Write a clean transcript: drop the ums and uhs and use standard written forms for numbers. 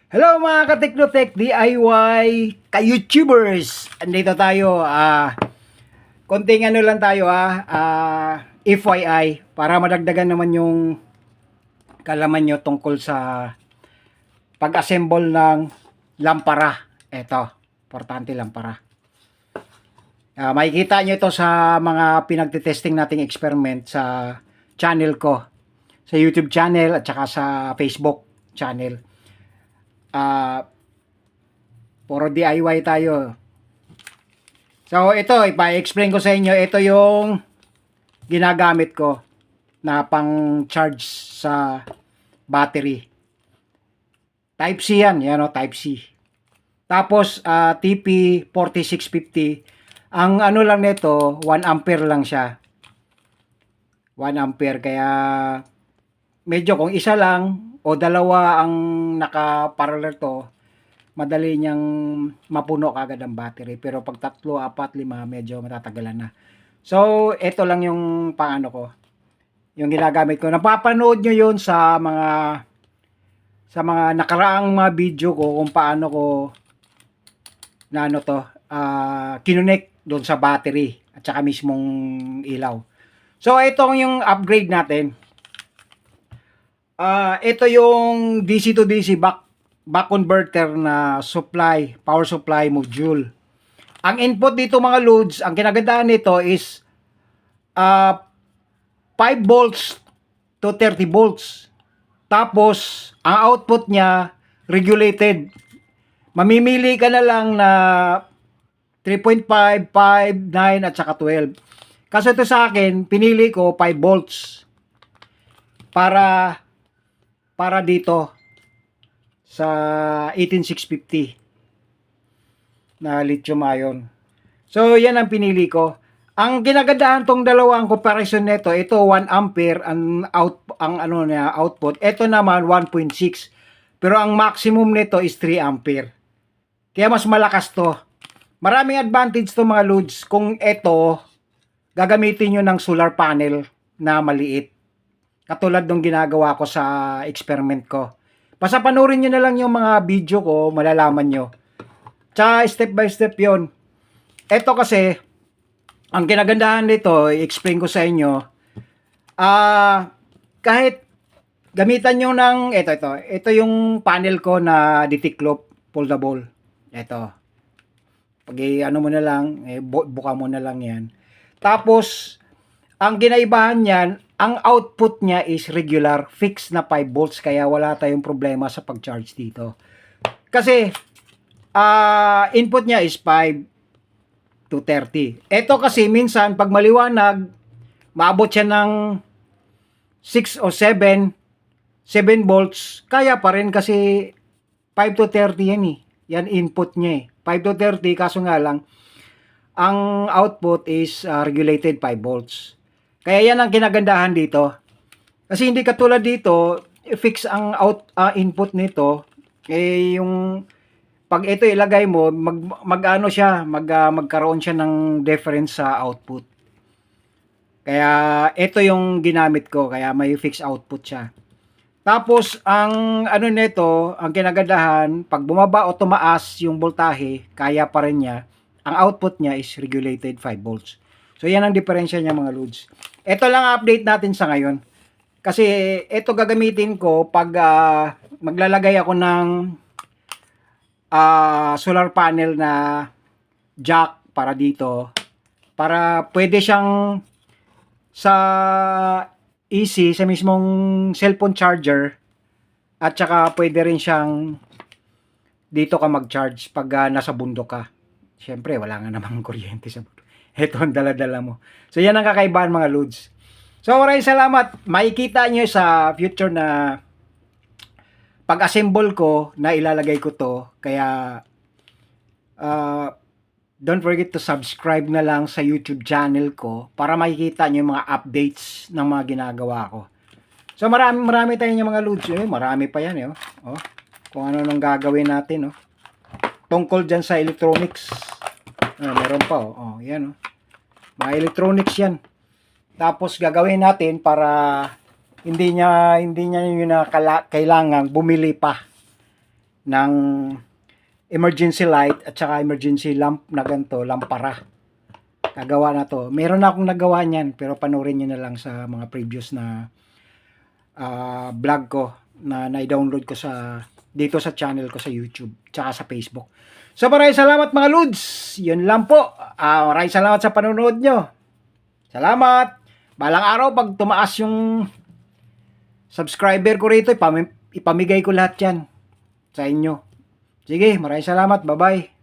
Hello mga ka-Teknotech DIY ka-YouTubers. Andito tayo, konting ano lang tayo FYI para madagdagan naman yung kalaman nyo tungkol sa pag-assemble ng lampara. Eto, importante lampara. Makikita nyo ito sa mga pinagtitesting nating experiment sa channel ko, sa YouTube channel at saka sa Facebook channel. Puro DIY tayo. So ito, ipa-explain ko sa inyo, ito yung ginagamit ko na pang charge sa battery. Type C yan, yan o, Type C. Tapos TP4650, ang ano lang nito, 1 ampere lang siya. 1 ampere, kaya medyo kung isa lang o dalawa ang naka-parallel to, madali niyang mapuno kagad ang battery. Pero pag 3, 4, 5, medyo matatagalan na. So, ito lang yung paano ko. Yung ginagamit ko. Napapanood nyo yun sa mga nakaraang mga video ko kung paano ko na ano to, kinonect doon sa battery at saka mismong ilaw. So, itong yung upgrade natin. Ito yung DC to DC back converter na power supply module. Ang input dito mga loads, ang kinagandaan nito is 5 volts to 30 volts. Tapos, ang output niya regulated. Mamimili ka na lang na 3.5, 5, 9 at saka 12. Kasi ito sa akin, pinili ko 5 volts para dito sa 18650 na lithium ion. So, yan ang pinili ko. Ang ginagandahan tong dalawang comparison nito, ito 1 ampere ang output. Ito naman 1.6. Pero ang maximum nito is 3 ampere. Kaya mas malakas to. Maraming advantage to mga loads kung ito gagamitin nyo ng solar panel na maliit. Katulad ng ginagawa ko sa experiment ko. Basta panoorin nyo na lang yung mga video ko, malalaman nyo. Tsaka step by step yon. Ito kasi, ang kinagandahan nito, i-explain ko sa inyo, kahit gamitan nyo ng, ito yung panel ko na Ditiklop foldable. Ito. Pag ano mo na lang, buka mo na lang yan. Tapos, ang ginaibahan niyan, ang output niya is regular, fixed na 5 volts, kaya wala tayong problema sa pag-charge dito. Kasi, input niya is 5 to 30. Ito kasi, minsan, pag maliwanag, maabot siya ng 6 o 7 volts, kaya pa rin kasi 5 to 30 yan eh. Yan input niya eh. 5 to 30, kaso nga lang, ang output is regulated 5 volts. Kaya yan ang kinagandahan dito. Kasi hindi katulad dito, fix ang input nito. Yung pag ito ilagay mo, magkaroon siya ng difference sa output. Kaya ito yung ginamit ko, kaya may fixed output siya. Tapos ang ano nito, ang kinagandahan, pag bumaba o tumaas yung voltahe, kaya pa rin niya. Ang output niya is regulated 5 volts. So, yan ang diferensya niya mga loads. Ito lang update natin sa ngayon. Kasi, ito gagamitin ko pag maglalagay ako ng solar panel na jack para dito. Para pwede siyang sa easy, sa mismong cellphone charger. At saka pwede rin siyang dito ka mag-charge pag nasa bundok ka. Siyempre, wala nga namang kuryente sa bundok. Ito ang dala-dala mo. So, yan ang kakaibahan mga loads. So, maraming salamat. Makikita nyo sa future na pag-assemble ko, na ilalagay ko to. Kaya, don't forget to subscribe na lang sa YouTube channel ko para makikita nyo yung mga updates ng mga ginagawa ko. So, marami tayong mga loads. Marami pa yan. Oh. Kung ano nang gagawin natin. Tungkol dyan sa electronics. Meron pa. Yan. Mga electronics yan. Tapos gagawin natin para hindi niya yun na kailangan bumili pa ng emergency light at saka emergency lamp na ganito, lampara. Kagawa na to. Meron na akong nagawa niyan, pero panoorin niyo na lang sa mga previous na vlog ko na na-download ko dito sa channel ko sa YouTube tsaka sa Facebook. So maraming salamat mga Lods. Yun lang po. Maraming salamat sa panonood nyo. Salamat. Balang araw pag tumaas yung subscriber ko rito, ipamigay ko lahat yan sa inyo. Sige, maraming salamat. Bye-bye.